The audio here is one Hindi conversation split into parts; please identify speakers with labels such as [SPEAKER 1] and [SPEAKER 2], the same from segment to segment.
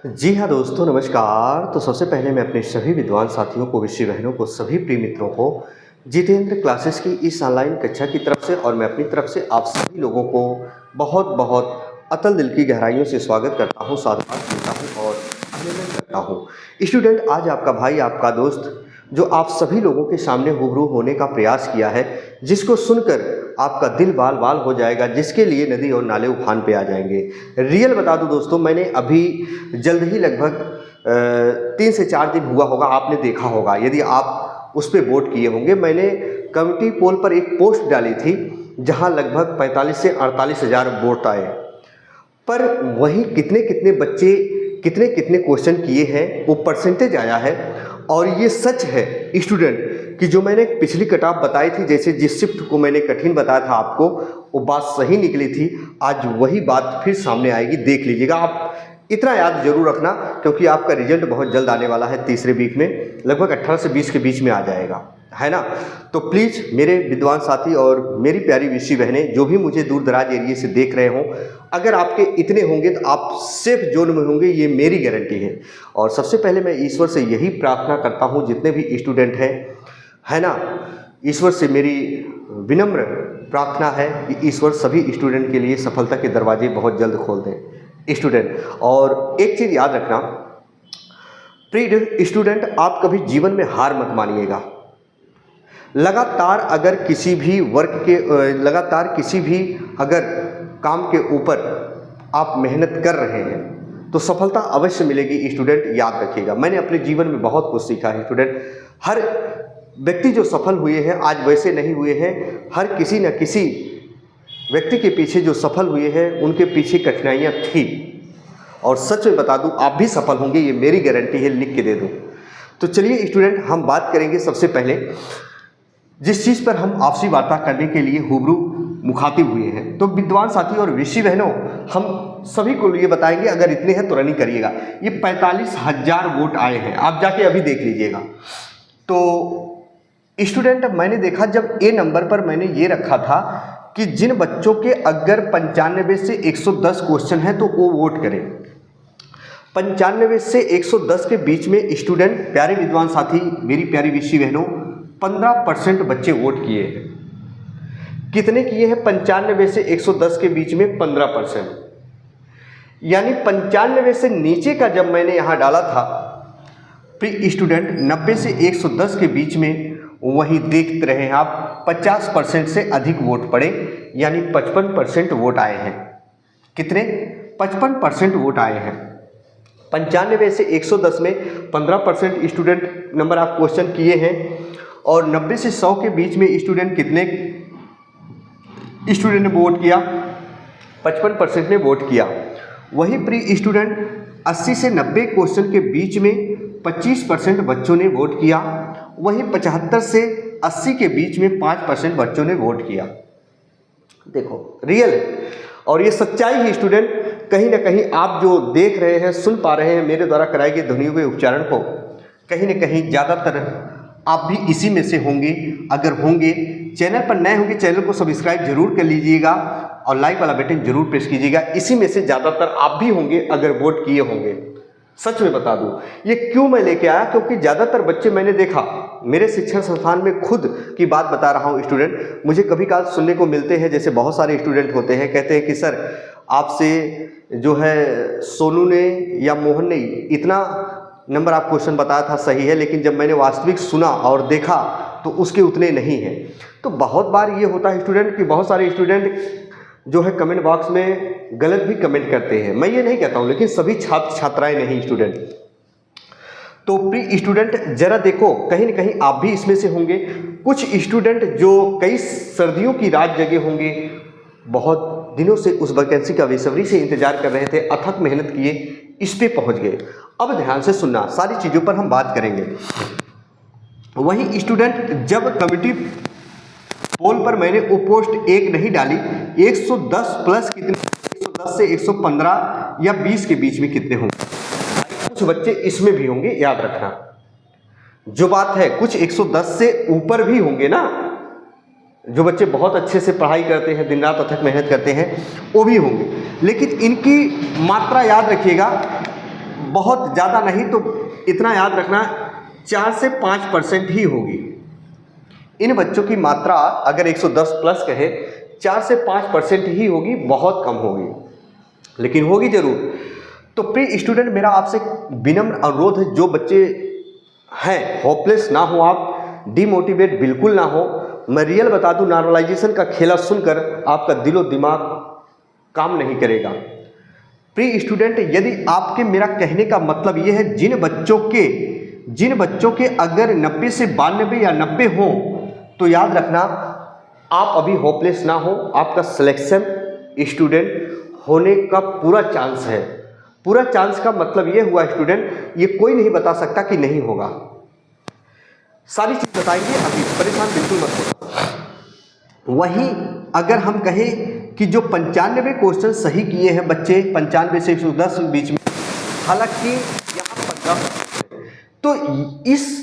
[SPEAKER 1] जी हाँ दोस्तों, नमस्कार। तो सबसे पहले मैं अपने सभी विद्वान साथियों को, विषय बहनों को, सभी प्रिय मित्रों को जितेंद्र क्लासेस की इस ऑनलाइन कक्षा की तरफ से और मैं अपनी तरफ से आप सभी लोगों को बहुत बहुत अतल दिल की गहराइयों से स्वागत करता हूँ, साधुवाद देता हूँ और अभिनंदन करता हूँ। स्टूडेंट, आज आपका भाई, आपका दोस्त जो आप सभी लोगों के सामने रूबरू होने का प्रयास किया है, जिसको सुनकर आपका दिल बाल बाल हो जाएगा, जिसके लिए नदी और नाले उफान पे आ जाएंगे। रियल बता दूं दोस्तों, मैंने अभी जल्द ही लगभग 3 से 4 दिन हुआ होगा, आपने देखा होगा, यदि आप उस पर वोट किए होंगे, मैंने कम्युनिटी पोल पर एक पोस्ट डाली थी जहां लगभग 45 से 48 हज़ार वोट आए। पर वही कितने कितने बच्चे कितने कितने क्वेश्चन किए हैं, वो परसेंटेज आया है। और ये सच है स्टूडेंट कि जो मैंने पिछली कटाफ बताई थी, जैसे जिस शिफ्ट को मैंने कठिन बताया था आपको, वो बात सही निकली थी। आज वही बात फिर सामने आएगी, देख लीजिएगा। आप इतना याद जरूर रखना, क्योंकि आपका रिजल्ट बहुत जल्द आने वाला है। तीसरे वीक में लगभग 18 से 20 के बीच में आ जाएगा, है ना। तो प्लीज़ मेरे विद्वान साथी और मेरी प्यारी विषय बहनें, जो भी मुझे दूर दराज एरिए से देख रहे हों, अगर आपके इतने होंगे तो आप सेफ जोन में होंगे, ये मेरी गारंटी है। और सबसे पहले मैं ईश्वर से यही प्रार्थना करता हूँ, जितने भी स्टूडेंट हैं, है ना, ईश्वर से मेरी विनम्र प्रार्थना है कि ईश्वर सभी स्टूडेंट के लिए सफलता के दरवाजे बहुत जल्द खोल दें स्टूडेंट। और एक चीज़ याद रखना प्रिय स्टूडेंट, आप कभी जीवन में हार मत मानिएगा। लगातार अगर किसी भी वर्क के लगातार किसी भी अगर काम के ऊपर आप मेहनत कर रहे हैं तो सफलता अवश्य मिलेगी स्टूडेंट, याद रखिएगा। मैंने अपने जीवन में बहुत कुछ सीखा है स्टूडेंट। हर व्यक्ति जो सफल हुए हैं आज वैसे नहीं हुए हैं। हर किसी न किसी व्यक्ति के पीछे जो सफल हुए हैं उनके पीछे कठिनाइयाँ थी। और सच में बता दूं, आप भी सफल होंगे, ये मेरी गारंटी है, लिख के दे दूं। तो चलिए स्टूडेंट, हम बात करेंगे सबसे पहले जिस चीज़ पर हम आपसी वार्ता करने के लिए रूबरू मुखातिब हुए हैं। तो विद्वान साथी और विषय बहनों, हम सभी को ये बताएंगे, अगर इतने हैं तो रनिंग करिएगा। ये 45,000 वोट आए हैं, आप जाके अभी देख लीजिएगा। तो स्टूडेंट, मैंने देखा जब ए नंबर पर मैंने ये रखा था कि जिन बच्चों के अगर 95 से 110 क्वेश्चन है तो वो वोट करें। 95 से 110 के बीच में स्टूडेंट, प्यारे विद्वान साथी, मेरी प्यारी विषय बहनों, 15% बच्चे वोट किए हैं। कितने किए हैं? 95 से 110 के बीच में 15%, यानी 95 से नीचे का जब मैंने यहाँ डाला था प्री स्टूडेंट, 90 से 110 के बीच में, वही देखते रहे आप 50% से अधिक वोट पड़े, यानी 55% वोट आए हैं। कितने? 55% वोट आए हैं। 95 से 110 में 15% स्टूडेंट नंबर आप क्वेश्चन किए हैं। और 90 से 100 के बीच में स्टूडेंट कितने स्टूडेंट ने वोट किया? 55% ने वोट किया। वही प्री स्टूडेंट 80 से 90 क्वेश्चन के बीच में 25% बच्चों ने वोट किया। वही 75 से 80 के बीच में 5% बच्चों ने वोट किया। देखो, रियल है और ये सच्चाई है स्टूडेंट। कहीं ना कहीं आप जो देख रहे हैं, सुन पा रहे हैं मेरे द्वारा कराई गई ध्वनियों के उच्चारण को, कहीं ना कहीं ज़्यादातर आप भी इसी में से होंगे। अगर होंगे, चैनल पर नए होंगे, चैनल को सब्सक्राइब जरूर कर लीजिएगा और लाइक वाला बटन जरूर प्रेस कीजिएगा। इसी में से ज़्यादातर आप भी होंगे अगर वोट किए होंगे। सच में बता दूं, ये क्यों मैं लेके आया, क्योंकि ज़्यादातर बच्चे मैंने देखा, मेरे शिक्षण संस्थान में खुद की बात बता रहा हूँ स्टूडेंट, मुझे कभी काल सुनने को मिलते हैं, जैसे बहुत सारे स्टूडेंट होते हैं, कहते हैं कि सर आपसे जो है सोनू ने या मोहन ने इतना नंबर आप क्वेश्चन बताया था, सही है, लेकिन जब मैंने वास्तविक सुना और देखा तो उसके उतने नहीं हैं। तो बहुत बार ये होता है स्टूडेंट कि बहुत सारे स्टूडेंट जो है कमेंट बॉक्स में गलत भी कमेंट करते हैं। मैं ये नहीं कहता हूँ, लेकिन सभी छात्र छात्राएं नहीं स्टूडेंट। तो प्री स्टूडेंट जरा देखो, कहीं ना कहीं आप भी इसमें से होंगे। कुछ स्टूडेंट जो कई सर्दियों की रात जगे होंगे, बहुत दिनों से उस वैकेंसी का बेसब्री से इंतजार कर रहे थे, अथक मेहनत किए, इस पे पहुंच गए। अब ध्यान से सुनना, सारी चीज़ों पर हम बात करेंगे। वही स्टूडेंट, जब कमिटी पोल पर मैंने वो पोस्ट एक नहीं डाली, 110 प्लस कितने, 110 से 115 या 20 के बीच में कितने होंगे? कुछ बच्चे इसमें भी होंगे, याद रखना। जो बात है, कुछ 110 से ऊपर भी होंगे ना, जो बच्चे बहुत अच्छे से पढ़ाई करते हैं, दिन रात अथक मेहनत करते हैं, वो भी होंगे। लेकिन इनकी मात्रा याद रखिएगा, बहुत ज़्यादा नहीं तो इतना याद रखना 4 से 5% ही होगी। इन बच्चों की मात्रा अगर 110 प्लस कहे 4 से 5% ही होगी, बहुत कम होगी, लेकिन होगी ज़रूर। तो प्रिय स्टूडेंट, मेरा आपसे विनम्र अनुरोध है, जो बच्चे हैं होपलेस ना हो, आप डिमोटिवेट बिल्कुल ना हो। मैं रियल बता दूं, नॉर्मलाइजेशन का खेला सुनकर आपका दिलो दिमाग काम नहीं करेगा। प्रिय स्टूडेंट, यदि आपके मेरा कहने का मतलब ये है, जिन बच्चों के अगर 90 से 92 या 90 हो तो याद रखना आप अभी होपलेस ना हो, आपका सिलेक्शन स्टूडेंट होने का पूरा चांस है। पूरा चांस का मतलब ये हुआ स्टूडेंट, ये कोई नहीं बता सकता कि नहीं होगा। सारी चीज बताएंगे, अभी परेशान बिल्कुल मत होना। वहीं अगर हम कहें कि जो 95 क्वेश्चन सही किए हैं बच्चे, 95 से 110 बीच में, हालांकि यहाँ 15, तो इस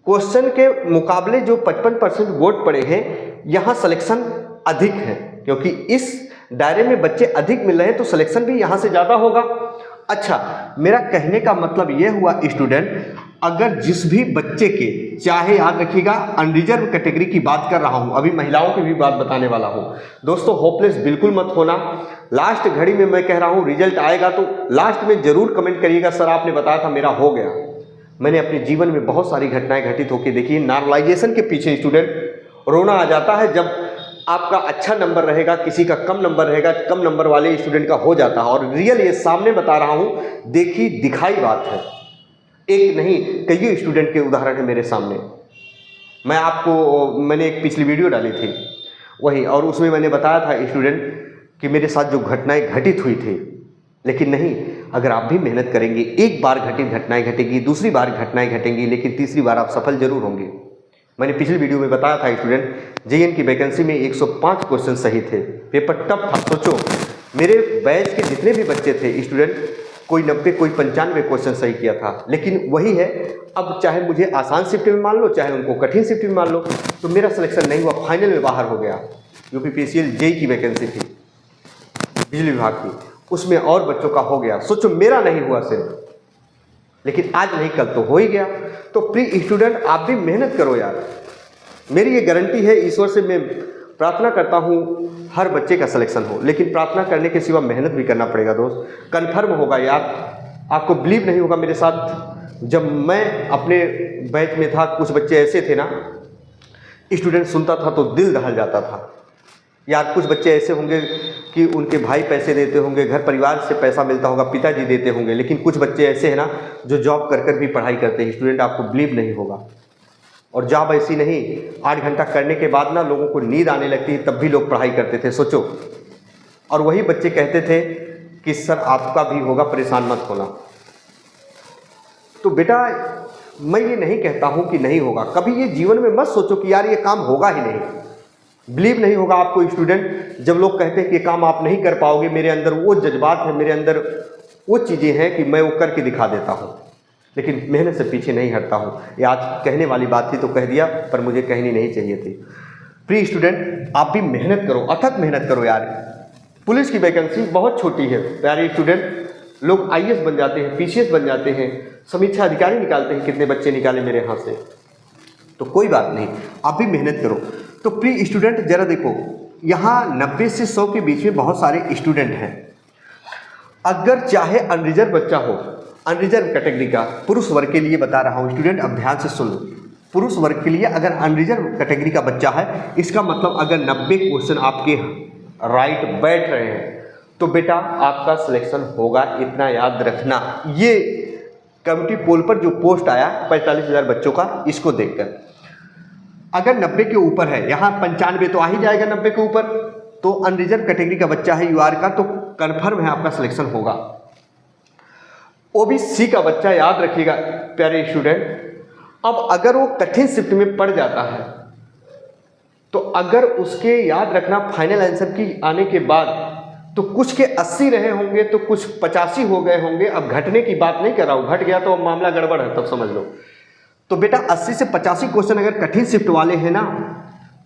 [SPEAKER 1] क्वेश्चन के मुकाबले जो 55% वोट पड़े हैं, यहाँ सिलेक्शन अधिक है, क्योंकि इस दायरे में बच्चे अधिक मिल रहे हैं तो सिलेक्शन भी यहाँ से ज़्यादा होगा। अच्छा, मेरा कहने का मतलब यह हुआ स्टूडेंट, अगर जिस भी बच्चे के, चाहे याद रखिएगा अनरिजर्व कैटेगरी की बात कर रहा हूं, अभी महिलाओं की भी बात बताने वाला हूं। दोस्तों, होपलेस बिल्कुल मत होना। लास्ट घड़ी में मैं कह रहा हूं, रिजल्ट आएगा तो लास्ट में जरूर कमेंट करिएगा, सर आपने बताया था मेरा हो गया। मैंने अपने जीवन में बहुत सारी घटनाएं घटित होकर देखी है। नॉर्मलाइजेशन के पीछे स्टूडेंट रोना आ जाता है, जब आपका अच्छा नंबर रहेगा, किसी का कम नंबर रहेगा, कम नंबर वाले स्टूडेंट का हो जाता है। और रियल ये सामने बता रहा हूं, देखी दिखाई बात है, एक नहीं कई स्टूडेंट के उदाहरण है मेरे सामने। मैंने एक पिछली वीडियो डाली थी वही, और उसमें मैंने बताया था स्टूडेंट कि मेरे साथ जो घटनाएं घटित हुई थी, लेकिन नहीं, अगर आप भी मेहनत करेंगे, एक बार घटित घटनाएं घटेगी, दूसरी बार घटनाएं घटेंगी, लेकिन तीसरी बार आप सफल जरूर होंगे। मैंने पिछली वीडियो में बताया था स्टूडेंट, जेईएन की वैकेंसी में 105 क्वेश्चन सही थे, पेपर टफ था। सोचो, मेरे बैच के जितने भी बच्चे थे स्टूडेंट, कोई 90 कोई 95 क्वेश्चन सही किया था। लेकिन वही है, अब चाहे मुझे आसान शिफ्ट में मान लो, चाहे उनको कठिन शिफ्ट में मान लो, तो मेरा सिलेक्शन नहीं हुआ, फाइनल में बाहर हो गया। यूपीपीसीएल जेईई की वैकेंसी थी बिजली विभाग की, उसमें और बच्चों का हो गया। सोचो, मेरा नहीं हुआ सिर्फ, लेकिन आज नहीं कल तो हो ही गया। तो प्रिय स्टूडेंट, आप भी मेहनत करो यार, मेरी ये गारंटी है। ईश्वर से मैं प्रार्थना करता हूँ हर बच्चे का सिलेक्शन हो, लेकिन प्रार्थना करने के सिवा मेहनत भी करना पड़ेगा दोस्त, कन्फर्म होगा यार। आपको बिलीव नहीं होगा, मेरे साथ जब मैं अपने बैच में था, कुछ बच्चे ऐसे थे ना, स्टूडेंट सुनता था तो दिल दहल जाता था यार। कुछ बच्चे ऐसे होंगे कि उनके भाई पैसे देते होंगे, घर परिवार से पैसा मिलता होगा, पिताजी देते होंगे, लेकिन कुछ बच्चे ऐसे हैं ना जो जॉब कर कर भी पढ़ाई करते हैं। स्टूडेंट, आपको बिलीव नहीं होगा। और जॉब ऐसी नहीं, 8 घंटा करने के बाद ना लोगों को नींद आने लगती है, तब भी लोग पढ़ाई करते थे, सोचो। और वही बच्चे कहते थे कि सर आपका भी होगा, परेशान मत होना। तो बेटा, मैं ये नहीं कहता हूं कि नहीं होगा, कभी ये जीवन में मत सोचो कि यार ये काम होगा ही नहीं। बिलीव नहीं होगा आपको स्टूडेंट, जब लोग कहते हैं कि काम आप नहीं कर पाओगे। मेरे अंदर वो जज्बात है, मेरे अंदर वो चीज़ें हैं कि मैं वो करके दिखा देता हूँ, लेकिन मेहनत से पीछे नहीं हटता हूँ। ये आज कहने वाली बात थी तो कह दिया, पर मुझे कहनी नहीं चाहिए थी। प्रिय स्टूडेंट, आप भी मेहनत करो, अथक मेहनत करो यार। पुलिस की वैकेंसी बहुत छोटी है प्यारे स्टूडेंट, लोग आईएएस बन जाते हैं, पीसीएस बन जाते हैं, समीक्षा अधिकारी निकालते हैं। कितने बच्चे निकाले मेरे यहाँ से, तो कोई बात नहीं, आप भी मेहनत करो। तो प्रिय स्टूडेंट, जरा देखो, यहाँ 90 से 100 के बीच में बहुत सारे स्टूडेंट हैं। अगर चाहे अनरिजर्व बच्चा हो, अनरिजर्व कैटेगरी का, पुरुष वर्ग के लिए बता रहा हूँ स्टूडेंट, अब ध्यान से सुन लो। पुरुष वर्ग के लिए अगर अनरिजर्व कैटेगरी का बच्चा है, इसका मतलब अगर 90 क्वेश्चन आपके राइट बैठ रहे हैं तो बेटा आपका सिलेक्शन होगा, इतना याद रखना। ये कम्युनिटी पोल पर जो पोस्ट आया 45,000 बच्चों का, इसको देखकर अगर 90 के ऊपर है, यहाँ 95 तो आ ही जाएगा 90 के ऊपर, तो अनरिजर्व कैटेगरी का बच्चा है यूआर का, तो कन्फर्म है आपका सिलेक्शन होगा। ओबीसी का बच्चा, याद रखिएगा प्यारे स्टूडेंट, अब अगर वो कठिन शिफ्ट में पड़ जाता है तो अगर उसके, याद रखना, फाइनल आंसर की आने के बाद तो कुछ के 80 रहे होंगे तो कुछ 85 हो गए होंगे। अब घटने की बात नहीं कर रहा हूँ, घट गया तो मामला गड़बड़ है, तब समझ लो। तो बेटा 80 से 85 क्वेश्चन अगर कठिन शिफ्ट वाले हैं ना,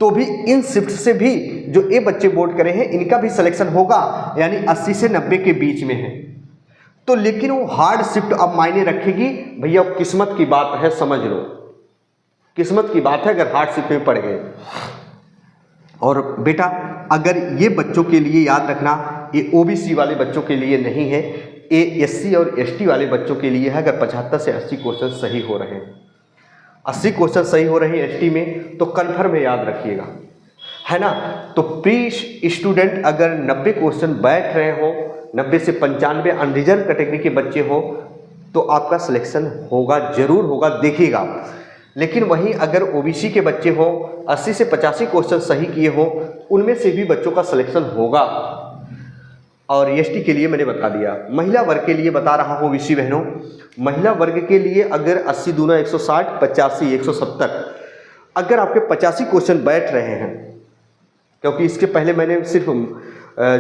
[SPEAKER 1] तो भी इन शिफ्ट से भी जो ये बच्चे बोर्ड करे हैं, इनका भी सिलेक्शन होगा, यानी 80 से 90 के बीच में है। तो लेकिन वो हार्ड शिफ्ट अब मायने रखेगी भैया, किस्मत की बात है, समझ लो किस्मत की बात है अगर हार्ड शिफ्ट में पड़ गए। और बेटा अगर ये बच्चों के लिए याद रखना, ये ओबीसी वाले बच्चों के लिए नहीं है, ये एससी और एसटी वाले बच्चों के लिए है। अगर 75 से 80 क्वेश्चन सही हो रहे हैं, 80 क्वेश्चन सही हो रहे हैं एसटी में, तो कन्फर्म है, याद रखिएगा, है ना। तो प्री स्टूडेंट अगर 90 क्वेश्चन बैठ रहे हो, 90 से 95 अनरिजर्व कैटेगरी के बच्चे हो, तो आपका सिलेक्शन होगा, जरूर होगा, देखिएगा आप। लेकिन वहीं अगर ओबीसी के बच्चे हो, 80 से 85 क्वेश्चन सही किए हो, उनमें से भी बच्चों का सिलेक्शन होगा। और एसटी के लिए मैंने बता दिया। महिला वर्ग के लिए बता रहा हूँ ओबीसी बहनों, महिला वर्ग के लिए अगर 80 दूना 160, 85 170, अगर आपके 85 क्वेश्चन बैठ रहे हैं, क्योंकि इसके पहले मैंने सिर्फ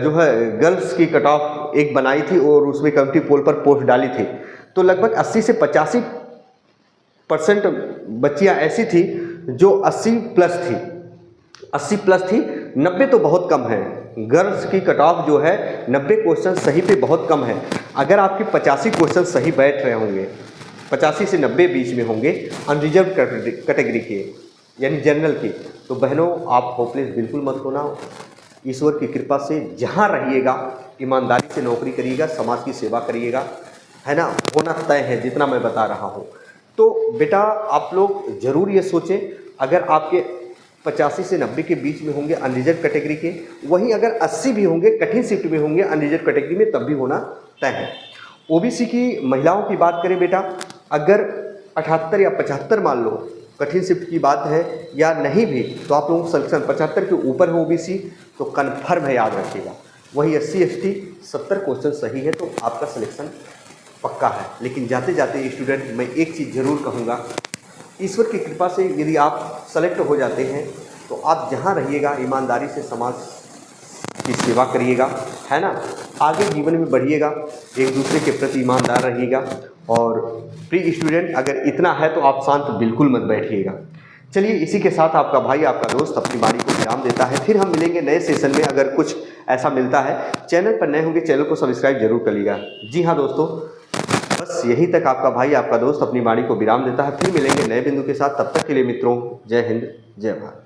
[SPEAKER 1] जो है गर्ल्स की कट ऑफ एक बनाई थी और उसमें कम्युनिटी पोल पर पोस्ट डाली थी, तो लगभग 80 से 85% बच्चियां ऐसी थी जो 80 प्लस थी, 80 प्लस थी। 90 तो बहुत कम है, गर्ल्स की कट ऑफ जो है 90 क्वेश्चन सही पे बहुत कम है। अगर आपके 85 क्वेश्चन सही बैठ रहे होंगे, 85 से 90 बीच में होंगे अनरिजर्व कैटेगरी के यानी जनरल की, तो बहनों आप होपलेस बिल्कुल मत होना। ईश्वर की कृपा से जहाँ रहिएगा ईमानदारी से नौकरी करिएगा, समाज की सेवा करिएगा, है ना, होना तय है जितना मैं बता रहा हूँ। तो बेटा आप लोग ज़रूर ये सोचें, अगर आपके 85 से 90 के बीच में होंगे अनरिजर्व कैटेगरी के, वहीं अगर 80 भी होंगे कठिन शिफ्ट में होंगे अनरिजर्व कैटेगरी में, तब भी होना तय है। ओबीसी की महिलाओं की बात करें बेटा, अगर 78 या 75 मान लो, कठिन शिफ्ट की बात है या नहीं भी, तो आप लोगों को सिलेक्शन 75 के ऊपर है ओबीसी तो कन्फर्म है, याद रखिएगा। वही एससी एसटी 70 क्वेश्चन सही है तो आपका सिलेक्शन पक्का है। लेकिन जाते जाते स्टूडेंट मैं एक चीज़ ज़रूर कहूँगा, ईश्वर की कृपा से यदि आप सेलेक्ट हो जाते हैं तो आप जहाँ रहिएगा ईमानदारी से समाज की सेवा करिएगा, है ना, आगे जीवन में बढ़िएगा, एक दूसरे के प्रति ईमानदार रहिएगा। और प्री स्टूडेंट अगर इतना है तो आप शांत बिल्कुल मत बैठिएगा। चलिए इसी के साथ आपका भाई आपका दोस्त अपनी बारी को विराम देता है। फिर हम मिलेंगे नए सेशन में, अगर कुछ ऐसा मिलता है। चैनल पर नए होंगे चैनल को सब्सक्राइब जरूर करिएगा। जी हाँ दोस्तों, बस यहीं तक आपका भाई आपका दोस्त अपनी बारी को विराम देता है। फिर मिलेंगे नए बिंदु के साथ, तब तक के लिए मित्रों जय हिंद जय भारत।